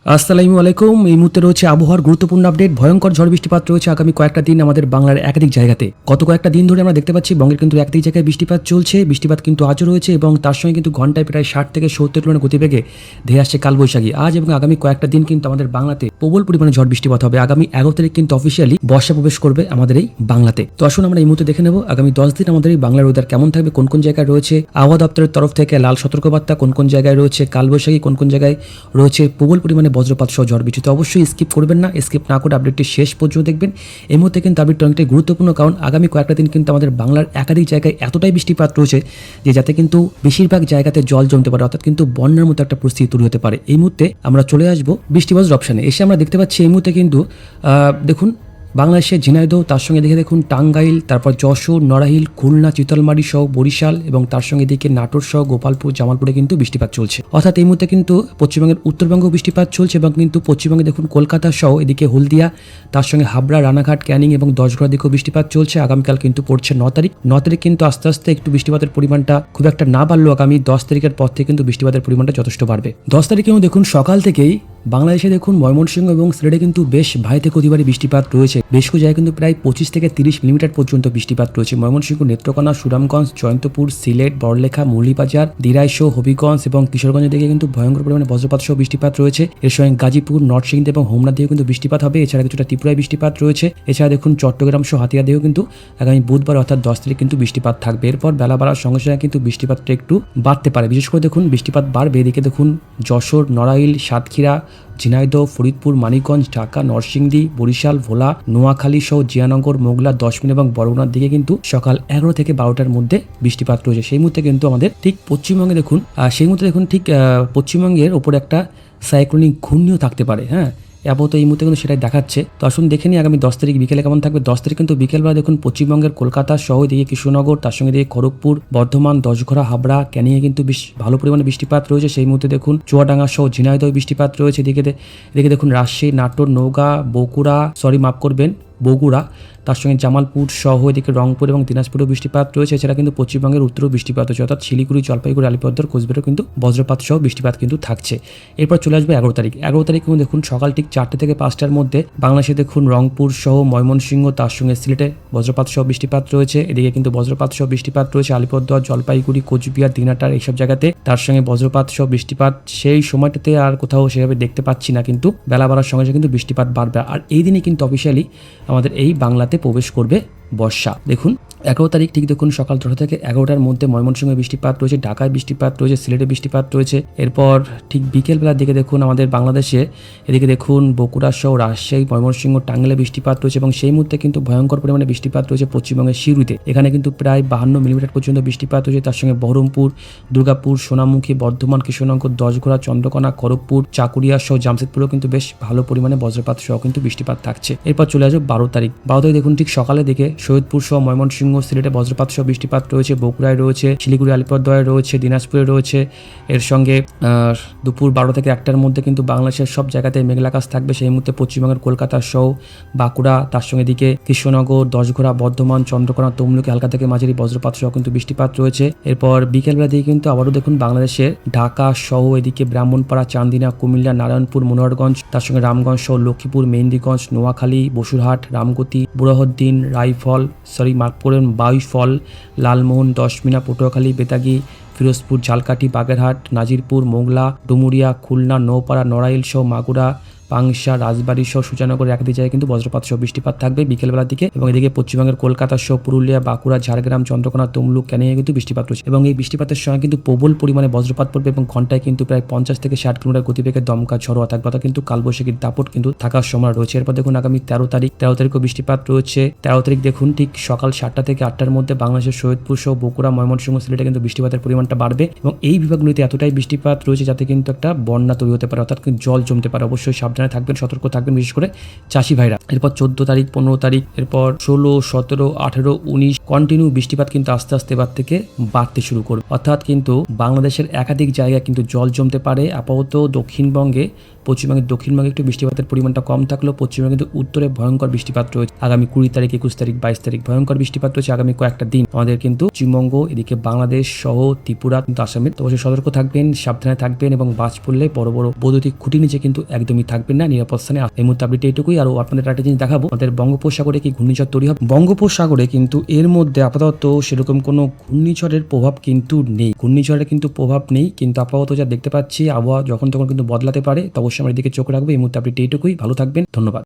আসসালামু আলাইকুম। এই মুহূর্তে রয়েছে আবহাওয়ার গুরুত্বপূর্ণ আপডেট। ভয়ঙ্কর ঝড় বৃষ্টিপাত রয়েছে আগামী কয়েকটা দিন আমাদের বাংলার একাধিক জায়গাতে। গত কয়েকটা দিন ধরে আমরা দেখতে পাচ্ছি বঙ্গের কিন্তু একাধিক জায়গায় বৃষ্টিপাত চলছে। বৃষ্টিপাত কিন্তু আজও রয়েছে এবং তার সঙ্গে কিন্তু ঘন্টায় প্রায় 60 থেকে 70 কিলোমিটার গতিবেগে ধেয়ে আসছে কালবৈশাখী। আজ এবং আগামী কয়েকটা দিন কিন্তু আমাদের বাংলাতে প্রবল পরিমাণে ঝড় বৃষ্টিপাত হবে। আগামী 11 তারিখ কিন্তু অফিসিয়ালি বর্ষা প্রবেশ করবে আমাদের এই বাংলাতে। তো আসুন আমরা এই মুহূর্তে দেখে নেব আগামী 10 দিন আমাদের এই বাংলার ওয়েদার কেমন থাকবে, কোন কোন জায়গায় রয়েছে আবহাওয়া দপ্তরের তরফ থেকে লাল সতর্কবার্তা, কোন কোন জায়গায় রয়েছে কালবৈশাখী, কোন কোন জায়গায় রয়েছে প্রবল পরিমাণে বজ্রপাত সহ ঝড় বৃষ্টি। তো অবশ্যই স্কিপ করবেন না, স্কিপ না করে আপডেটটি শেষ পর্যন্ত দেখবেন। এই মুহূর্তে কিন্তু আপডেটটি অনেকটাই গুরুত্বপূর্ণ, কারণ আগামী কয়েকটা দিন কিন্তু আমাদের বাংলার একাধিক জায়গায় এতটাই বৃষ্টিপাত রয়েছে যে যাতে কিন্তু বেশিরভাগ জায়গাতে জল জমতে পারে, অর্থাৎ কিন্তু বন্যার মতো একটা পরিস্থিতি তৈরি হতে পারে। এই মুহূর্তে আমরা চলে আসবো বৃষ্টিপাতের অপশানে। এসে আমরা দেখতে পাচ্ছি এই মুহূর্তে কিন্তু দেখুন বাংলাদেশের ঝিনাইদহ, তার সঙ্গে দেখে দেখুন টাঙ্গাইল, তারপর যশোর, নড়াইল, খুলনা, চিতলমারি সহ বরিশাল এবং তার সঙ্গে দিকে নাটোর সহ গোপালপুর, জামালপুরে কিন্তু বৃষ্টিপাত চলছে। অর্থাৎ এই মুহূর্তে কিন্তু পশ্চিমবঙ্গের উত্তরবঙ্গ বৃষ্টিপাত চলছে এবং কিন্তু পশ্চিমবঙ্গে দেখুন কলকাতা সহ এদিকে হলদিয়া, তার সঙ্গে হাবড়া, রানাঘাট, ক্যানিং এবং দশঘড়ার দিকেও বৃষ্টিপাত চলছে। আগামীকাল কিন্তু পড়ছে 9 তারিখ। 9 তারিখ কিন্তু আস্তে আস্তে একটু বৃষ্টিপাতের পরিমাণটা খুব একটা না বাড়লেও আগামী 10 তারিখের পর থেকে কিন্তু বৃষ্টিপাতের পরিমাণটা যথেষ্ট বাড়বে। 10 তারিখেও দেখুন সকাল থেকেই বাংলাদেশে দেখুন ময়মনসিংহ এবং সিলেটে কিন্তু বেশ ভারী থেকে অতি ভারী বৃষ্টিপাত রয়েছে। বেশ কিছু জায়গায় কিন্তু প্রায় 25 থেকে 30 মিলিমিটার পর্যন্ত বৃষ্টিপাত রয়েছে। ময়মনসিংহ, নেত্রকোনা, সুনামগঞ্জ, জয়ন্তপুর, সিলেট, বড়লেখা, মৌলভীবাজার, দিরাইসহ, হবিগঞ্জ এবং কিশোরগঞ্জের দিকে কিন্তু ভয়ঙ্কর পরিমাণে বজ্রপাত সহ বৃষ্টিপাত রয়েছে। এর সঙ্গে গাজীপুর, নরসিংদী এবং হোমনা দিকেও কিন্তু বৃষ্টিপাত হবে। এছাড়া কিছুটা ত্রিপুরায় বৃষ্টিপাত রয়েছে। এছাড়া দেখুন চট্টগ্রাম সহ হাতিয়া দিকেও কিন্তু আগামী বুধবার অর্থাৎ 10 তারিখ কিন্তু বৃষ্টিপাত থাকবে। এরপর বেলা বাড়ার সঙ্গে সঙ্গে কিন্তু বৃষ্টিপাতটা একটু বাড়তে পারে। বিশেষ করে দেখুন বৃষ্টিপাত বাড়বে এদিকে দেখুন যশোর, নড়াইল, সাতক্ষীরা, ঝিনাইদহ, ফরিদপুর, মানিকগঞ্জ, ঢাকা, নরসিংদী, বরিশাল, ভোলা, নোয়াখালী সহ জিয়ানগর, মোগলা, 10 মিনিট এবং বরগুনার দিকে কিন্তু সকাল 11 থেকে 12টার মধ্যে বৃষ্টিপাত রয়েছে। সেই মুহূর্তে কিন্তু আমাদের ঠিক পশ্চিমবঙ্গে দেখুন সেই মুহূর্তে দেখুন ঠিক পশ্চিমবঙ্গের ওপর একটা সাইক্লোনিক ঘূর্ণিও থাকতে পারে। আপাতত এই মুহূর্তে কিন্তু সেটাই দেখাচ্ছে। তো আসুন দেখে নিই আগামী 10 তারিখ বিকেলে কেমন থাকবে। 10 তারিখ কিন্তু বিকেলবেলা দেখুন পশ্চিমবঙ্গের কলকাতা সহ দিকে কৃষ্ণনগর, তার সঙ্গে দিকে খড়গপুর, বর্ধমান, দশঘড়া, হাবড়া, ক্যানিংয়ে কিন্তু বেশ ভালো পরিমাণে বৃষ্টিপাত রয়েছে। সেই মুহূর্তে দেখুন চুয়াডাঙ্গা সহ ঝিনাইদহ বৃষ্টিপাত রয়েছে। এদিকে দেখুন রাজশাহী, নাটোর, নওগাঁ, বগুড়া, তার সঙ্গে জামালপুর সহ এদিকে রংপুর এবং দিনাজপুরেও বৃষ্টিপাত রয়েছে। এছাড়া কিন্তু পশ্চিমবঙ্গের উত্তরেও বৃষ্টিপাত হচ্ছে, অর্থাৎ শিলিগুড়ি, জলপাইগুড়ি, আলিপুরদুয়ার, কোচবিহারেও কিন্তু বজ্রপাত সহ বৃষ্টিপাত কিন্তু থাকছে। এরপর চলে আসবে 11 তারিখ। 11 তারিখ কিন্তু দেখুন সকাল ঠিক 4টে থেকে 5টার মধ্যে বাংলাদেশে দেখুন রংপুর সহ ময়মনসিংহ, তার সঙ্গে সিলেটে বজ্রপাত সহ বৃষ্টিপাত রয়েছে। এদিকে কিন্তু বজ্রপাত সহ বৃষ্টিপাত রয়েছে আলিপুরদুয়ার, জলপাইগুড়ি, কোচবিহার, দিনাটার এইসব জায়গাতে। তার সঙ্গে বজ্রপাত সহ বৃষ্টিপাত সেই সময়টাতে আর কোথাও সেভাবে দেখতে পাচ্ছি না, কিন্তু বেলা বাড়ার সঙ্গে সঙ্গে কিন্তু বৃষ্টিপাত বাড়বে। আর এই দিনে কিন্তু অফিসিয়ালি আমাদের এই বাংলাতে প্রবেশ করবে বর্ষা। দেখুন 11 তারিখ ঠিক দেখুন সকাল 10টা থেকে 11টার মধ্যে ময়মনসিংহে বৃষ্টিপাত রয়েছে, ঢাকায় বৃষ্টিপাত রয়েছে, সিলেটে বৃষ্টিপাত রয়েছে। এরপর ঠিক বিকেলবেলার দিকে দেখুন আমাদের বাংলাদেশে এদিকে দেখুন বগুড়া সহ রাজশাহী, ময়মনসিংহ, টাঙ্গাইলে বৃষ্টিপাত রয়েছে এবং সেই মুহূর্তে কিন্তু ভয়ঙ্কর পরিমাণে বৃষ্টিপাত রয়েছে পশ্চিমবঙ্গের সিউড়িতে। এখানে কিন্তু প্রায় 52 মিলিমিটার পর্যন্ত বৃষ্টিপাত রয়েছে। তার সঙ্গে বহরমপুর, দুর্গাপুর, সোনামুখী, বর্ধমান, কৃষ্ণনগর, দশঘড়া, চন্দ্রকোনা, খড়গপুর, চাকুরিয়া সহ জামশেদপুরেও কিন্তু বেশ ভালো পরিমাণে বজ্রপাত সহ কিন্তু বৃষ্টিপাত থাকছে। এরপর চলে আসবে 12 তারিখ। 12 তারিখ দেখুন ঠিক সকালে দিকে সৈয়দপুর সহ ময়মনসিংহ, সিলেটে বজ্রপাত সহ বৃষ্টিপাত রয়েছে, বগুড়ায় রয়েছে, শিলিগুড়ি, আলিপুরদুয়ারে রয়েছে, দিনাজপুরে রয়েছে। এর সঙ্গে দুপুর 12 থেকে 1টার মধ্যে কিন্তু বাংলাদেশের সব জায়গাতে মেঘলা আকাশ থাকবে। সেই মুহূর্তে পশ্চিমবঙ্গের কলকাতা সহ বাঁকুড়া, তার সঙ্গে দিকে কৃষ্ণনগর, দশঘড়া, বর্ধমান, চন্দ্রকোনা, তমলুকে হালকা থেকে মাঝারি বজ্রপাত সহ কিন্তু বৃষ্টিপাত রয়েছে। এরপর বিকেলবেলা দিকে কিন্তু আবারও দেখুন বাংলাদেশের ঢাকা সহ এদিকে ব্রাহ্মণপাড়া, চান্দিনা, কুমিল্লা, নারায়ণপুর, মনোহরগঞ্জ, তার সঙ্গে রামগঞ্জ সহ লক্ষ্মীপুর, মেহেন্দিগঞ্জ, নোয়াখালী, বসুরহাট, রামগতি, বুরহানুদ্দিন, বাউফল, লালমোহন, 10 মিনা, পটুয়াখালী, বেতাগী, ফিরোজপুর, ঝালকাঠি, বাগেরহাট, নাজিরপুর, মোংলা, ডুমুরিয়া, খুলনা, নওপাড়া, নড়াইল সহ মাগুরা, পাংশা, রাজবাড়ী সহ সুজানগরের একাধিক জায়গায় কিন্তু বজ্রপাত সহ বৃষ্টিপাত থাকবে বিকেলবেলার দিকে। এবং এদিকে পশ্চিমবঙ্গের কলকাতা সহ পুরুলিয়া, বাঁকুড়া, ঝাড়গ্রাম, চন্দ্রকোনা, তমলুক, ক্যানিংয়ে কিন্তু বৃষ্টিপাত রয়েছে এবং এই বৃষ্টিপাতের সঙ্গে কিন্তু প্রবল পরিমাণে বজ্রপাত পড়বে এবং ঘন্টায় কিন্তু প্রায় 50 থেকে 60 কিলোমিটার গতিবেগে দমকা ঝড়োয়া থাকবে, অর্থাৎ কিন্তু কালবৈশাখীর দাপট কিন্তু থাকার সময় রয়েছে। এরপর দেখুন আগামী 13 তারিখও বৃষ্টিপাত রয়েছে। 13 তারিখ দেখুন ঠিক সকাল 7টা থেকে 8টার মধ্যে বাংলাদেশের সৈয়দপুর সহ বগুড়া, ময়মনসিংহ, সিলেটে কিন্তু বৃষ্টিপাতের পরিমাণটা বাড়বে এবং এই বিভাগগুলিতে এতটাই বৃষ্টিপাত রয়েছে যাতে কিন্তু একটা বন্যা তৈরি হতে পারে, অর্থাৎ কিন্তু জল জমতে পারে। অবশ্যই সাবধানে থাকবেন, সতর্ক থাকবেন, বিশেষ করে চাষি ভাইরা। এরপর 14 তারিখ, 15 তারিখ, এরপর 16, 17, 18, 19 কন্টিনিউ বৃষ্টিপাত কিন্তু আস্তে আস্তে এবার থেকে বাড়তে শুরু করবে, অর্থাৎ কিন্তু বাংলাদেশের একাধিক জায়গায় কিন্তু জল জমতে পারে। আপাতত দক্ষিণবঙ্গে পশ্চিমবঙ্গের দক্ষিণবঙ্গে একটু বৃষ্টিপাতের পরিমাণটা কম থাকলেও পশ্চিমবঙ্গে কিন্তু উত্তরে ভয়ঙ্কর বৃষ্টিপাত রয়েছে। আগামী 20 তারিখ, 21 তারিখ, 22 তারিখ ভয়ঙ্কর বৃষ্টিপাত রয়েছে আগামী কয়েকটা দিন। আমাদের কিন্তু পশ্চিমবঙ্গ, এদিকে বাংলাদেশ সহ ত্রিপুরা, কিন্তু আসামের, তো অবশ্যই সতর্ক থাকবেন, সাবধানে থাকবেন এবং বাজ পড়লে বড় বড় বৈদ্যুতিক খুঁটি নিচে কিন্তু একদমই থাকবেন না, নিরাপদ স্থানে। এই মুহূর্তে আপডেট এইটুকুই। আর আপনাদের একটা জিনিস দেখাবো, আমাদের বঙ্গোপসাগরে কি ঘূর্ণিঝড় তৈরি হবে। বঙ্গোপসাগরে কিন্তু এর মধ্যে আপাতত সেরকম কোনো ঘূর্ণিঝড়ের প্রভাব কিন্তু নেই, ঘূর্ণিঝড়ের কিন্তু প্রভাব নেই, কিন্তু আপাতত যা দেখতে পাচ্ছি আবহাওয়া যখন তখন কিন্তু বদলাতে পারে। তো অবশ্যই আমার দিকে চোখ রাখবে। এই মুহূর্তে আপডেট এইটুকুই। ভালো থাকবেন, ধন্যবাদ।